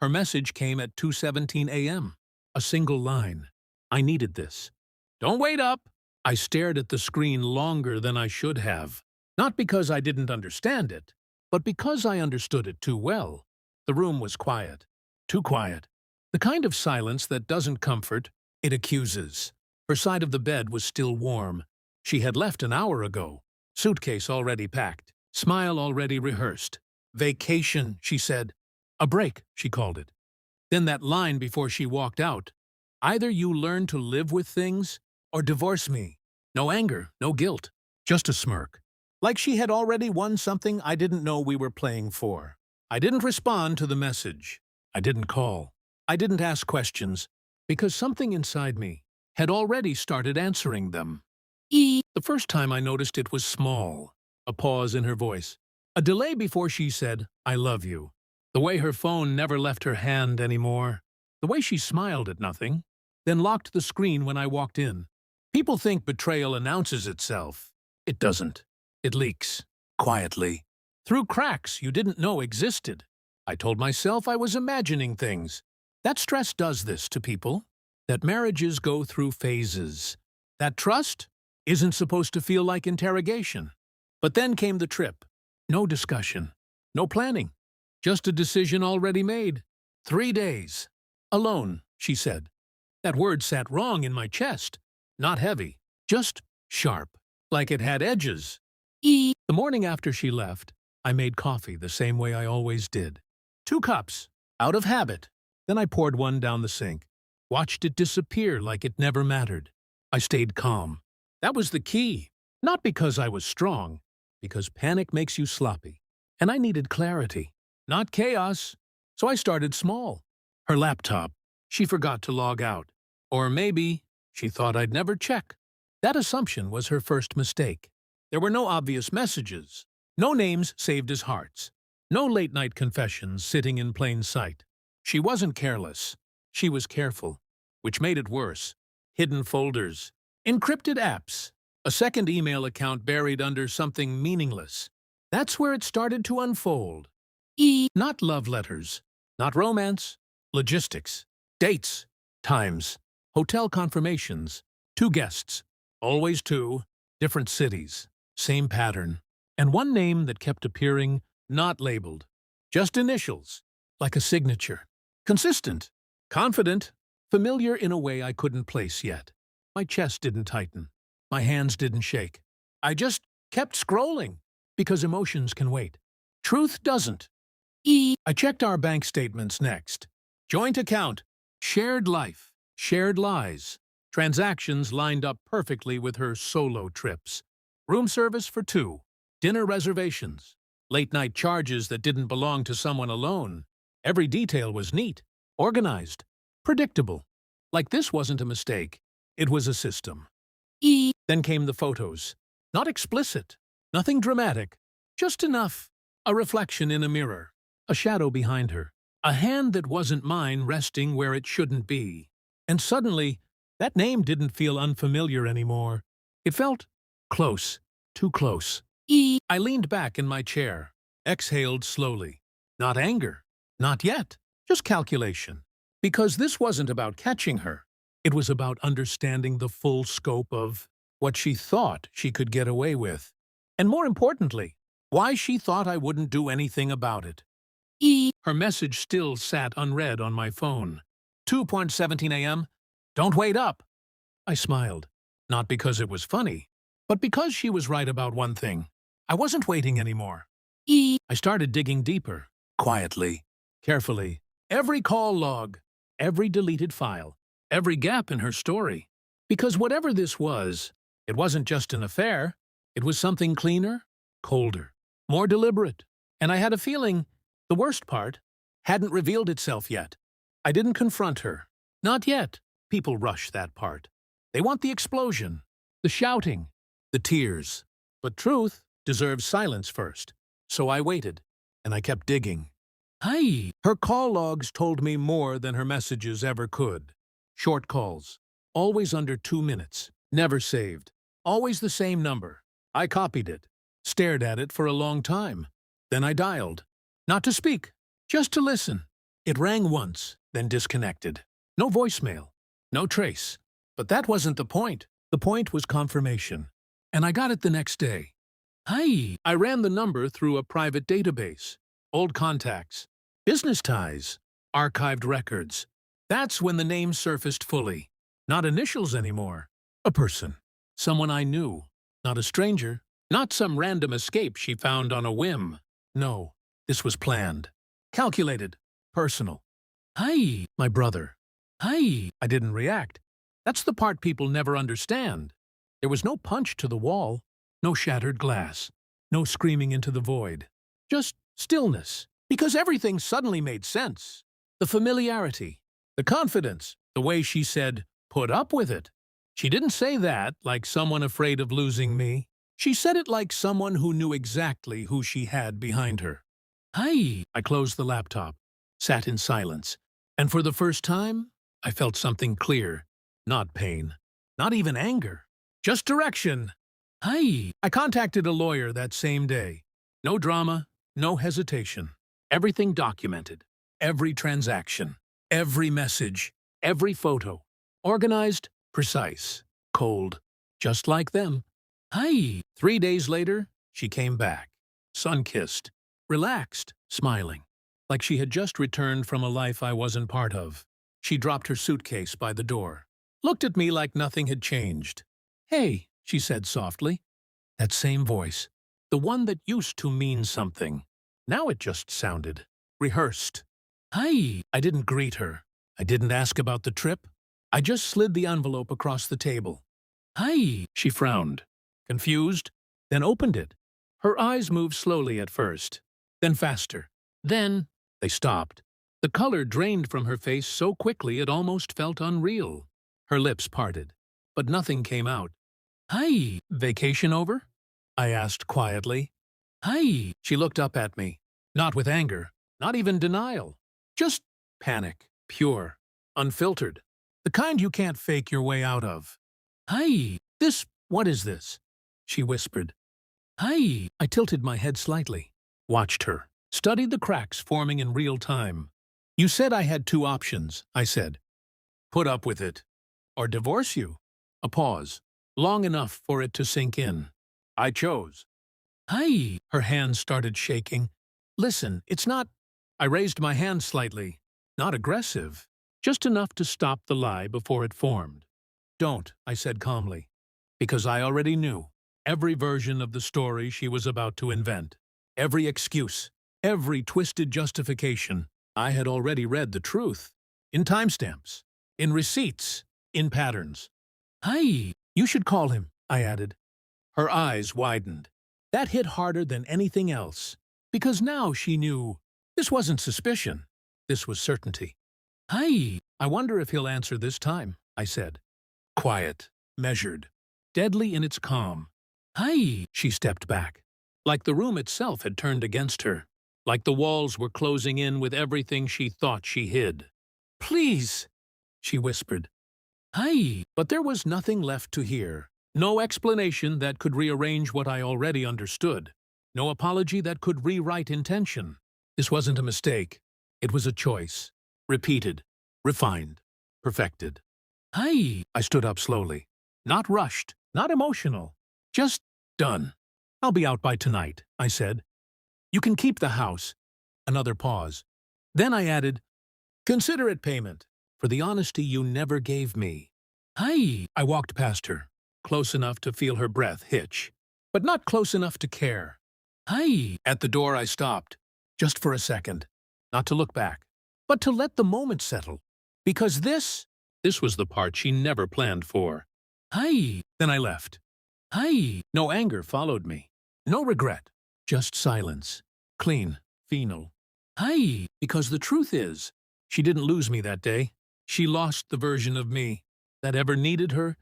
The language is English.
Her message came at 2:17 a.m. A single line. I needed this. Don't wait up! I stared at the screen longer than I should have. Not because I didn't understand it, but because I understood it too well. The room was quiet. Too quiet. The kind of silence that doesn't comfort, it accuses. Her side of the bed was still warm. She had left an hour ago. Suitcase already packed. Smile already rehearsed. Vacation, she said. A break, she called it. Then that line before she walked out. Either you learn to live with things, or divorce me. No anger, no guilt. Just a smirk. Like she had already won something I didn't know we were playing for. I didn't respond to the message. I didn't call. I didn't ask questions, because something inside me had already started answering them. The first time I noticed it was small. A pause in her voice. A delay before she said, I love you. The way her phone never left her hand anymore. The way she smiled at nothing, then locked the screen when I walked in. People think betrayal announces itself. It doesn't. It leaks. Quietly. Through cracks you didn't know existed. I told myself I was imagining things. That stress does this to people. That marriages go through phases. That trust isn't supposed to feel like interrogation. But then came the trip. No discussion. No planning. Just a decision already made. 3 days. Alone, she said. That word sat wrong in my chest. Not heavy. Just sharp. Like it had edges. The morning after she left, I made coffee the same way I always did. 2 cups. Out of habit. Then I poured one down the sink. Watched it disappear like it never mattered. I stayed calm. That was the key. Not because I was strong. Because panic makes you sloppy. And I needed clarity. Not chaos. So I started small. Her laptop. She forgot to log out. Or maybe she thought I'd never check. That assumption was her first mistake. There were no obvious messages. No names saved as hearts. No late-night confessions sitting in plain sight. She wasn't careless. She was careful. Which made it worse. Hidden folders. Encrypted apps. A second email account buried under something meaningless. That's where it started to unfold. Not love letters. Not romance. Logistics. Dates. Times. Hotel confirmations. 2 guests. Always 2. Different cities. Same pattern. And one name that kept appearing, not labeled. Just initials. Like a signature. Consistent. Confident. Familiar in a way I couldn't place yet. My chest didn't tighten. My hands didn't shake. I just kept scrolling. Because emotions can wait. Truth doesn't. I checked our bank statements next. Joint account. Shared life. Shared lies. Transactions lined up perfectly with her solo trips. Room service for 2. Dinner reservations. Late-night charges that didn't belong to someone alone. Every detail was neat. Organized. Predictable. Like this wasn't a mistake. It was a system. Then came the photos. Not explicit. Nothing dramatic. Just enough. A reflection in a mirror. A shadow behind her. A hand that wasn't mine resting where it shouldn't be. And suddenly, that name didn't feel unfamiliar anymore. It felt close. Too close. I leaned back in my chair. Exhaled slowly. Not anger. Not yet. Just calculation. Because this wasn't about catching her. It was about understanding the full scope of what she thought she could get away with. And more importantly, why she thought I wouldn't do anything about it. Her message still sat unread on my phone. 2:17 a.m. Don't wait up. I smiled. Not because it was funny, but because she was right about one thing. I wasn't waiting anymore. I started digging deeper. Quietly. Carefully. Every call log. Every deleted file. Every gap in her story. Because whatever this was, it wasn't just an affair. It was something cleaner, colder, more deliberate. And I had a feeling the worst part hadn't revealed itself yet. I didn't confront her. Not yet. People rush that part. They want the explosion, the shouting, the tears. But truth deserves silence first. So I waited, and I kept digging. Hi! Her call logs told me more than her messages ever could. Short calls. Always under 2 minutes. Never saved. Always the same number. I copied it. Stared at it for a long time. Then I dialed. Not to speak, just to listen. It rang once, then disconnected. No voicemail, no trace. But that wasn't the point. The point was confirmation. And I got it the next day. Hi! I ran the number through a private database. Old contacts, business ties, archived records. That's when the name surfaced fully. Not initials anymore. A person. Someone I knew. Not a stranger. Not some random escape she found on a whim. No, this was planned. Calculated. Personal. Hi, my brother. Hi. I didn't react. That's the part people never understand. There was no punch to the wall, no shattered glass, no screaming into the void. Just stillness, because everything suddenly made sense. The familiarity, the confidence, the way she said, "Put up with it." She didn't say that like someone afraid of losing me. She said it like someone who knew exactly who she had behind her. Hi. I closed the laptop, sat in silence, and for the first time, I felt something clear. Not pain, not even anger, just direction. Hi. I contacted a lawyer that same day. No drama, no hesitation. Everything documented. Every transaction, every message, every photo. Organized, precise, cold, just like them. Hi. 3 days later, she came back, sun-kissed, relaxed, smiling, like she had just returned from a life I wasn't part of. She dropped her suitcase by the door, looked at me like nothing had changed. "Hey," she said softly. That same voice, the one that used to mean something. Now it just sounded rehearsed. Hi. I didn't greet her. I didn't ask about the trip. I just slid the envelope across the table. Hi. She frowned, confused, then opened it. Her eyes moved slowly at first, then faster. Then they stopped. The color drained from her face so quickly it almost felt unreal. Her lips parted, but nothing came out. Hi. Vacation over? I asked quietly. Hi. She looked up at me, not with anger, not even denial. Just panic, pure, unfiltered. The kind you can't fake your way out of. Hi. What is this? She whispered. Hi. I tilted my head slightly, watched her, studied the cracks forming in real time. You said I had two options, I said. Put up with it, or divorce you. A pause, long enough for it to sink in. I chose. Hi. Her hands started shaking. Listen, it's not... I raised my hand slightly, not aggressive, just enough to stop the lie before it formed. Don't, I said calmly, because I already knew every version of the story she was about to invent, every excuse, every twisted justification. I had already read the truth, in timestamps, in receipts, in patterns. Hi. You should call him, I added. Her eyes widened. That hit harder than anything else, because now she knew this wasn't suspicion, this was certainty. Hi. I wonder if he'll answer this time, I said. Quiet, measured, deadly in its calm. Hi. She stepped back, like the room itself had turned against her, like the walls were closing in with everything she thought she hid. Please, she whispered. Hi. But there was nothing left to hear. No explanation that could rearrange what I already understood. No apology that could rewrite intention. This wasn't a mistake. It was a choice. Repeated, refined, perfected. Hi. I stood up slowly. Not rushed, not emotional. Just done. I'll be out by tonight, I said. You can keep the house. Another pause. Then I added, consider it payment for the honesty you never gave me. Hi. I walked past her, close enough to feel her breath hitch, but not close enough to care. Hi. At the door I stopped, just for a second, not to look back, but to let the moment settle. Because this was the part she never planned for. Hi. Then I left. Hi. No anger followed me. No regret. Just silence. Clean. Venal. Hi. Because the truth is, she didn't lose me that day. She lost the version of me that ever needed her,